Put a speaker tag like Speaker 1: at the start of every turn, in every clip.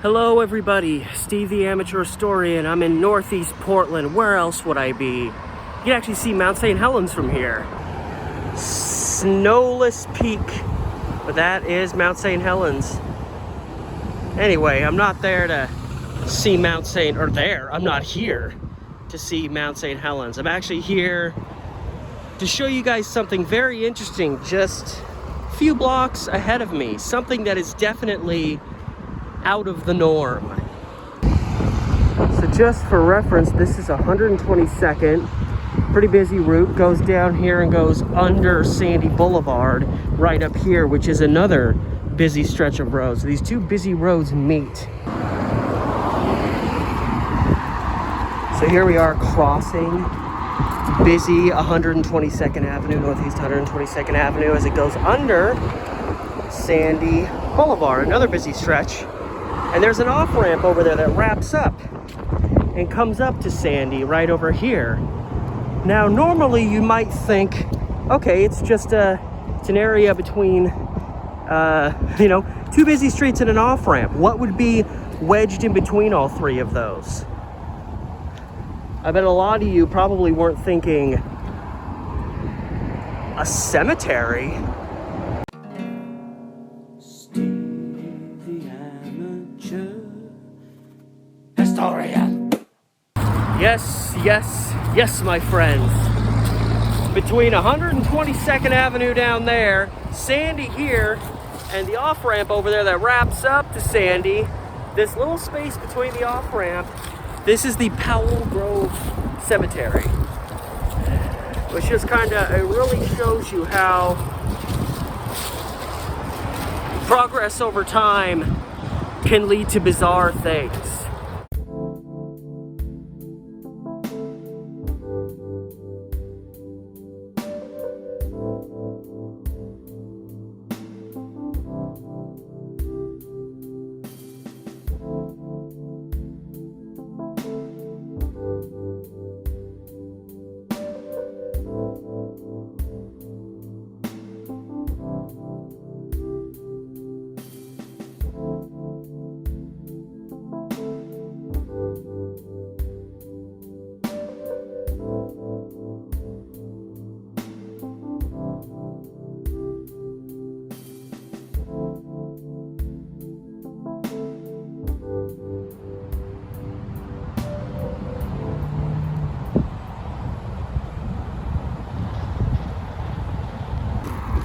Speaker 1: Hello everybody, Steve the Amateur Historian. I'm in Northeast Portland. Where else would I be? You can actually see Mount St. Helens from here. Snowless peak, but that is Mount St. Helens. Anyway, I'm not there to see I'm not here to see Mount St. Helens. I'm actually here to show you guys something very interesting just a few blocks ahead of me. Something that is definitely out of the norm. So just for reference, this is 122nd, pretty busy route, goes down here and goes under Sandy Boulevard right up here, which is another busy stretch of roads. These two busy roads meet. So here we are crossing busy 122nd Avenue, Northeast 122nd Avenue, as it goes under Sandy Boulevard, another busy stretch. And there's an off-ramp over there that wraps up and comes up to Sandy right over here. Now, normally you might think, okay, it's just it's an area between, two busy streets and an off-ramp. What would be wedged in between all three of those? I bet a lot of you probably weren't thinking a cemetery. Yes, my friends. Between 122nd Avenue down there, Sandy here, and the off-ramp over there that wraps up to Sandy, this little space between the off-ramp, this is the Powell Grove Cemetery. Which just it really shows you how progress over time can lead to bizarre things.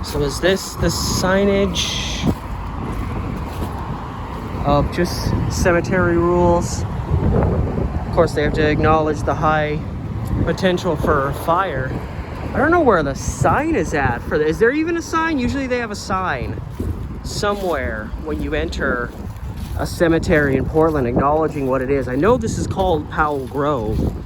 Speaker 1: So is this the signage of just cemetery rules? Of course, they have to acknowledge the high potential for fire. I don't know where the sign is at for this. Is there even a sign? Usually they have a sign somewhere when you enter a cemetery in Portland acknowledging what it is. I know this is called Powell Grove.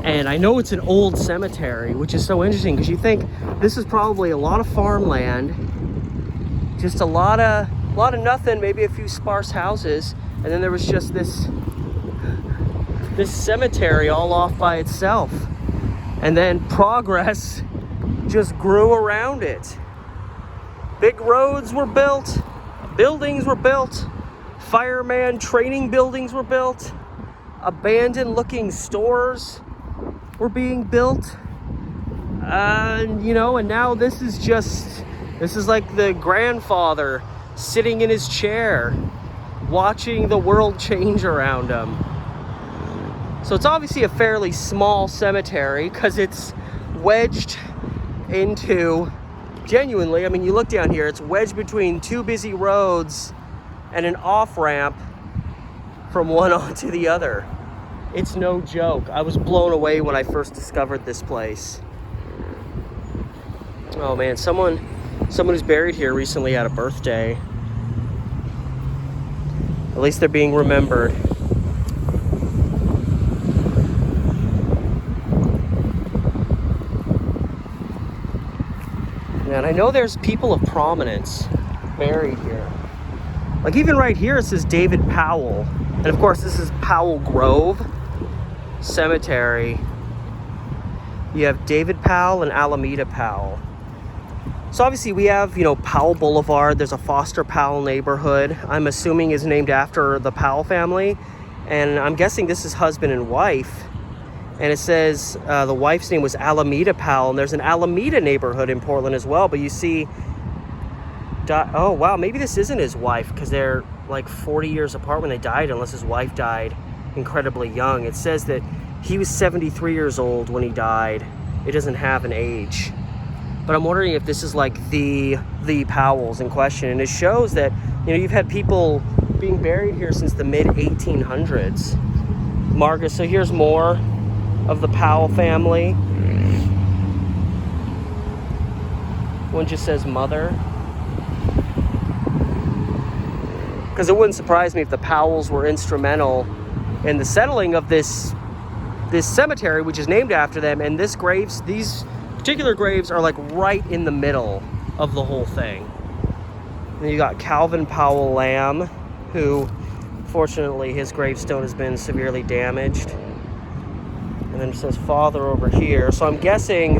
Speaker 1: And I know it's an old cemetery, which is so interesting because you think this is probably a lot of farmland, just a lot of nothing, maybe a few sparse houses, and then there was just this cemetery all off by itself. And then progress just grew around it. Big roads were built, buildings were built, fireman training buildings were built, abandoned looking stores were being built, and now this is like the grandfather sitting in his chair watching the world change around him. So it's obviously a fairly small cemetery because it's wedged into, genuinely, I mean, you look down here, it's wedged between two busy roads and an off-ramp from one onto the other. It's no joke. I was blown away when I first discovered this place. Oh man, someone who's buried here recently had a birthday. At least they're being remembered. And I know there's people of prominence buried here. Like even right here it says David Powell. And of course this is Powell Grove Cemetery. You have David Powell and Alameda Powell. So obviously we have, Powell Boulevard. There's a Foster Powell neighborhood. I'm assuming is named after the Powell family. And I'm guessing this is husband and wife. And it says the wife's name was Alameda Powell. And there's an Alameda neighborhood in Portland as well. But you see, oh, wow, maybe this isn't his wife because they're like 40 years apart when they died, unless his wife died incredibly young. It says that he was 73 years old when he died. It doesn't have an age. But I'm wondering if this is like the Powells in question. And it shows that, you've had people being buried here since the mid-1800s. Marcus, so here's more of the Powell family. One just says mother. Because it wouldn't surprise me if the Powells were instrumental in the settling of this cemetery, which is named after them. And these particular graves are like right in the middle of the whole thing. And you got Calvin Powell Lamb, who fortunately his gravestone has been severely damaged. And then it says father over here. So I'm guessing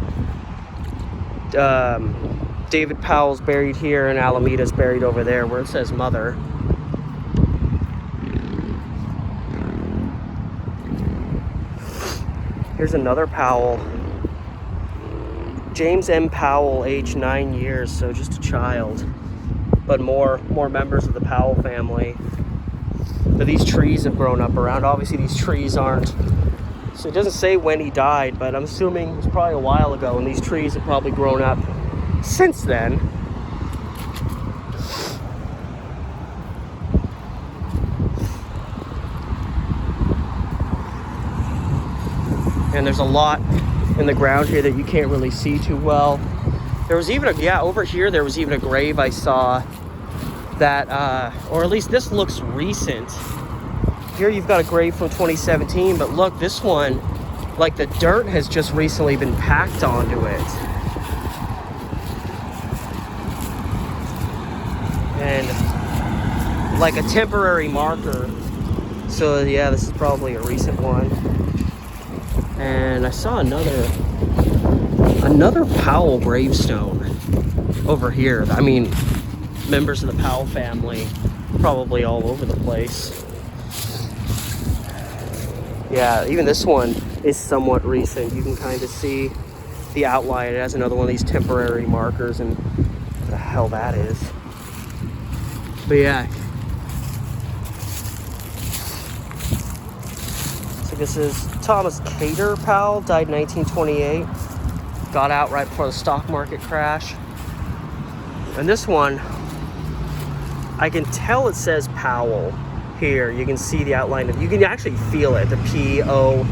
Speaker 1: David Powell's buried here and Alameda's buried over there where it says mother. Here's another Powell. James M. Powell, age 9 years, so just a child. But more members of the Powell family. But these trees have grown up around. Obviously these trees aren't, so it doesn't say when he died, but I'm assuming it was probably a while ago, and these trees have probably grown up since then. And there's a lot in the ground here that you can't really see too well. There was even over here there was even a grave I saw that, or at least this looks recent. Here you've got a grave from 2017, but look, this one, like the dirt has just recently been packed onto it. And like a temporary marker. So yeah, this is probably a recent one. And I saw another Powell gravestone over here. I mean, members of the Powell family probably all over the place. Yeah, even this one is somewhat recent. You can kind of see the outline. It has another one of these temporary markers, and what the hell that is. But yeah. So this is Thomas Cater Powell, died in 1928. Got out right before the stock market crash. And this one, I can tell it says Powell here. You can see the outline of, you can actually feel it, the Powell.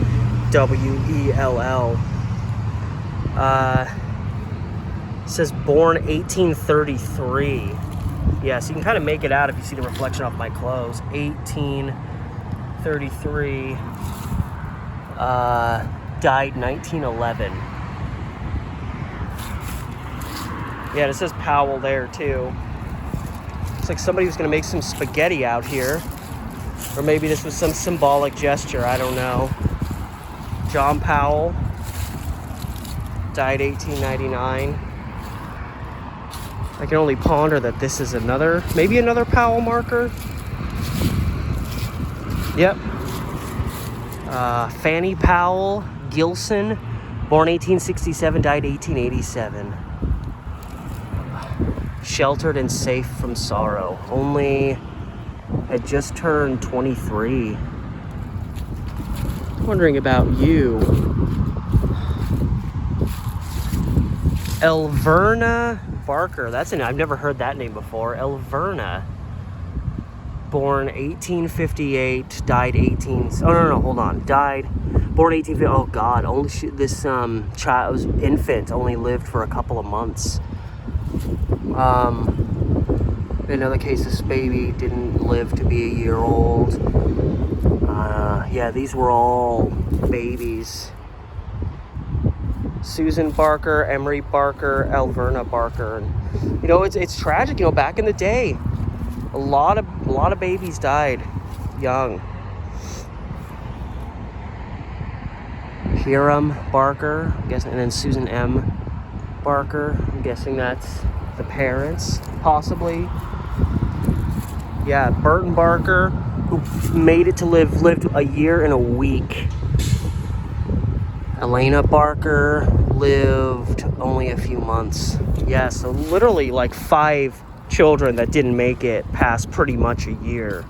Speaker 1: It says born 1833. Yeah, so you can kind of make it out if you see the reflection off my clothes. 1833. Died 1911. Yeah, it says Powell there too. Looks like somebody was going to make some spaghetti out here. Or maybe this was some symbolic gesture, I don't know. John Powell. Died 1899. I can only ponder that this is maybe another Powell marker. Yep. Fanny Powell Gilson, born 1867, died 1887. Sheltered and safe from sorrow. Only had just turned 23. Wondering about you. Elverna Barker. I've never heard that name before. Elverna. Born 1858, died 18... Oh, no, hold on. Died... Born 1850... Oh, God. This infant only lived for a couple of months. In another case, this baby didn't live to be a year old. Yeah, these were all babies. Susan Barker, Emery Barker, Elverna Barker. And, it's tragic. Back in the day, a lot of babies died young. Hiram Barker, I guess, and then Susan M. Barker. I'm guessing that's the parents, possibly. Yeah, Burton Barker, who made it to lived a year and a week. Elena Barker lived only a few months. Yeah, so literally like 5 children that didn't make it past pretty much a year.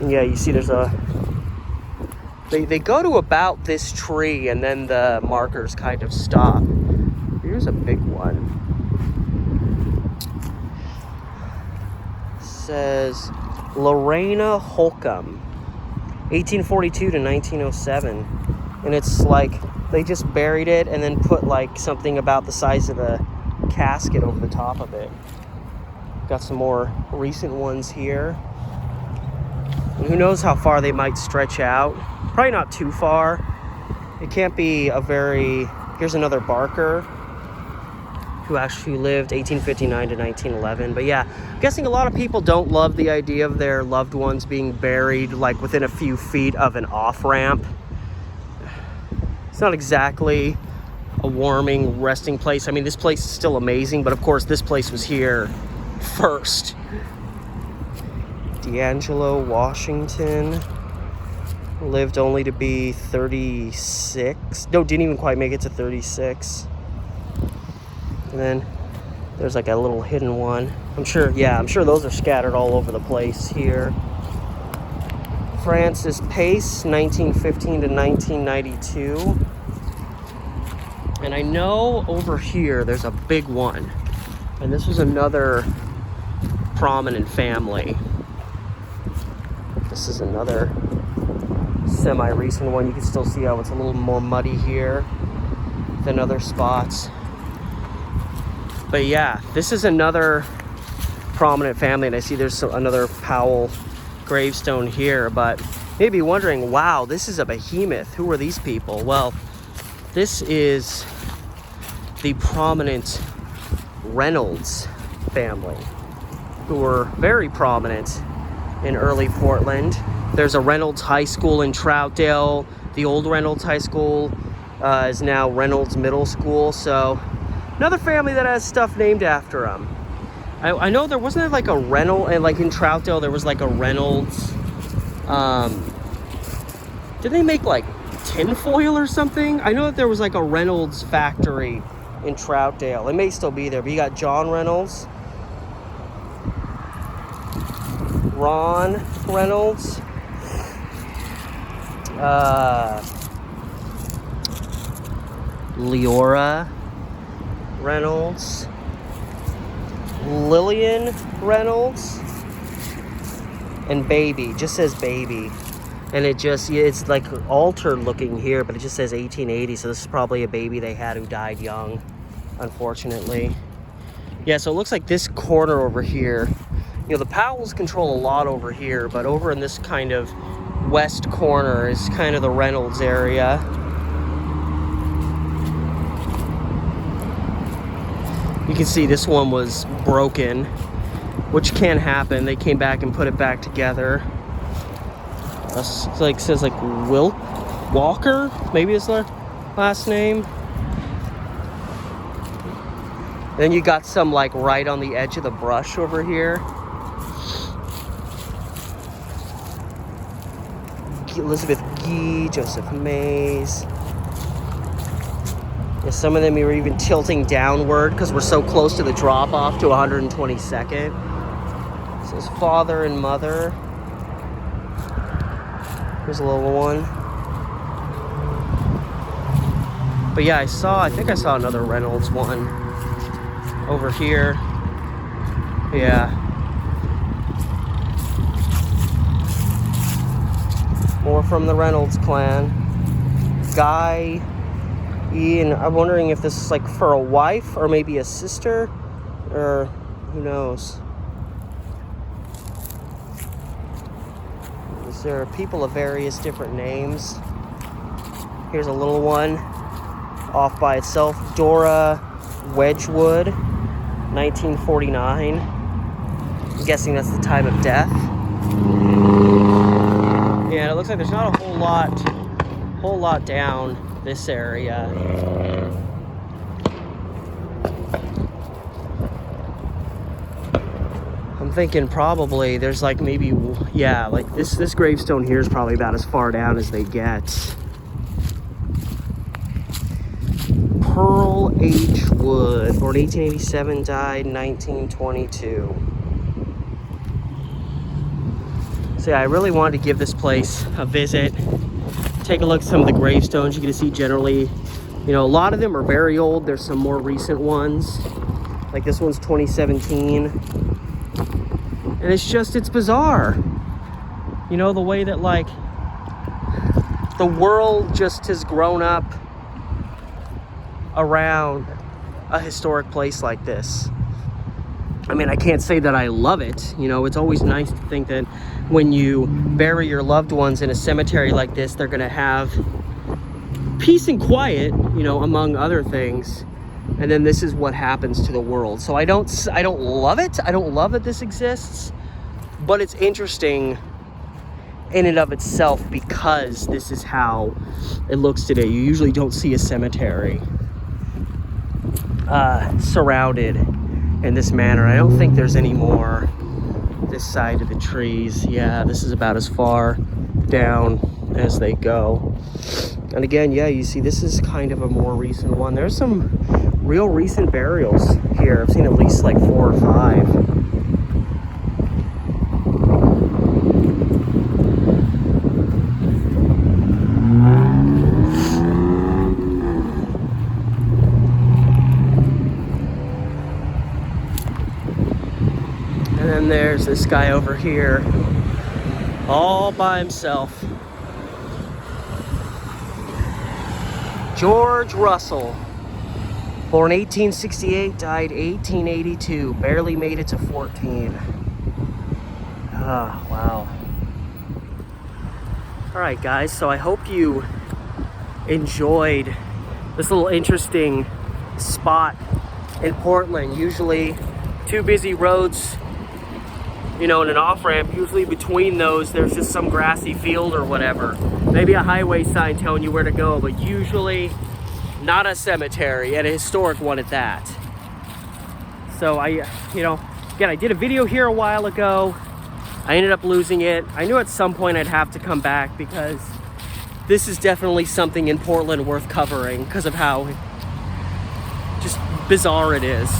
Speaker 1: And yeah, you see there's a... They go to about this tree and then the markers kind of stop. Here's a big one. It says Lorena Holcomb, 1842 to 1907. And it's like they just buried it and then put like something about the size of a casket over the top of it. Got some more recent ones here. And who knows how far they might stretch out. Probably not too far. It can't be a very... Here's another Barker who actually lived 1859 to 1911. But yeah, I'm guessing a lot of people don't love the idea of their loved ones being buried like within a few feet of an off-ramp. It's not exactly a warming resting place. I mean, this place is still amazing, but of course this place was here first. D'Angelo Washington lived only to be 36. No, didn't even quite make it to 36. And then there's like a little hidden one. I'm sure those are scattered all over the place here. Francis Pace, 1915 to 1992. And I know over here there's a big one. And this was another prominent family. This is another semi-recent one. You can still see how it's a little more muddy here than other spots. But yeah, this is another prominent family, and I see there's another Powell gravestone here, but maybe wondering, wow, this is a behemoth. Who are these people? Well, this is the prominent Reynolds family, who were very prominent in early Portland. There's a Reynolds High School in Troutdale. The old Reynolds High School is now Reynolds Middle School. So another family that has stuff named after them. I know there wasn't like a Reynolds, and like in Troutdale there was like a Reynolds. Did they make like tinfoil or something? I know that there was like a Reynolds factory in Troutdale. It may still be there, but you got John Reynolds, Ron Reynolds, Leora Reynolds, Lillian Reynolds, and Baby. Just says Baby. And it's like altered looking here, but it just says 1880, so this is probably a baby they had who died young, unfortunately. Yeah, so it looks like this corner over here, you know, the Powells control a lot over here, but over in this kind of west corner is kind of the Reynolds area. You can see this one was broken, which can happen. They came back and put it back together. It's like, says like Walker, maybe is their last name. Then you got some like right on the edge of the brush over here. Elizabeth Gee, Joseph Mays. Yeah, some of them are even tilting downward because we're so close to the drop off to 122nd. It says father and mother. Here's a little one. But yeah, I think I saw another Reynolds one over here. Yeah. More from the Reynolds clan. Guy, Ian, I'm wondering if this is like for a wife or maybe a sister, or who knows. There are people of various different names. Here's a little one off by itself. Dora Wedgwood, 1949. I'm guessing that's the time of death. Yeah, it looks like there's not a whole lot down this area. I'm thinking probably there's like maybe, yeah, like this gravestone here is probably about as far down as they get. Pearl H. Wood, born 1887, died 1922. So yeah, I really wanted to give this place a visit. Take a look at some of the gravestones. You can see generally, you know, a lot of them are very old. There's some more recent ones. Like this one's 2017. And it's bizarre. You know, the way that like the world just has grown up around a historic place like this. I mean, I can't say that I love it. You know, it's always nice to think that when you bury your loved ones in a cemetery like this, they're gonna have peace and quiet, you know, among other things. And then this is what happens to the world. So I don't love it. I don't love that this exists, but it's interesting in and of itself because this is how it looks today. You usually don't see a cemetery surrounded in this manner. I don't think there's any more this side of the trees. Yeah, this is about as far down as they go. And again, yeah, you see this is kind of a more recent one. There's some real recent burials here. I've seen at least like 4 or 5. And then there's this guy over here, all by himself. George Russell, born 1868, died 1882, barely made it to 14. Ah, wow. All right, guys, so I hope you enjoyed this little interesting spot in Portland. Usually 2 busy roads, you know, and an off-ramp. Usually between those, there's just some grassy field or whatever. Maybe a highway sign telling you where to go, but usually not a cemetery, and a historic one at that. So I did a video here a while ago. I ended up losing it. I knew at some point I'd have to come back because this is definitely something in Portland worth covering because of how just bizarre it is.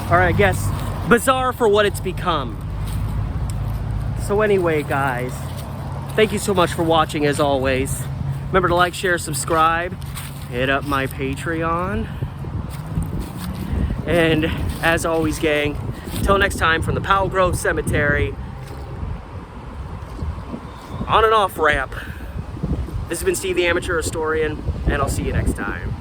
Speaker 1: Or I guess bizarre for what it's become. So anyway, guys, thank you so much for watching as always. Remember to like, share, subscribe, hit up my Patreon. And as always, gang, until next time from the Powell Grove Cemetery, on and off ramp. This has been Steve the Amateur Historian, and I'll see you next time.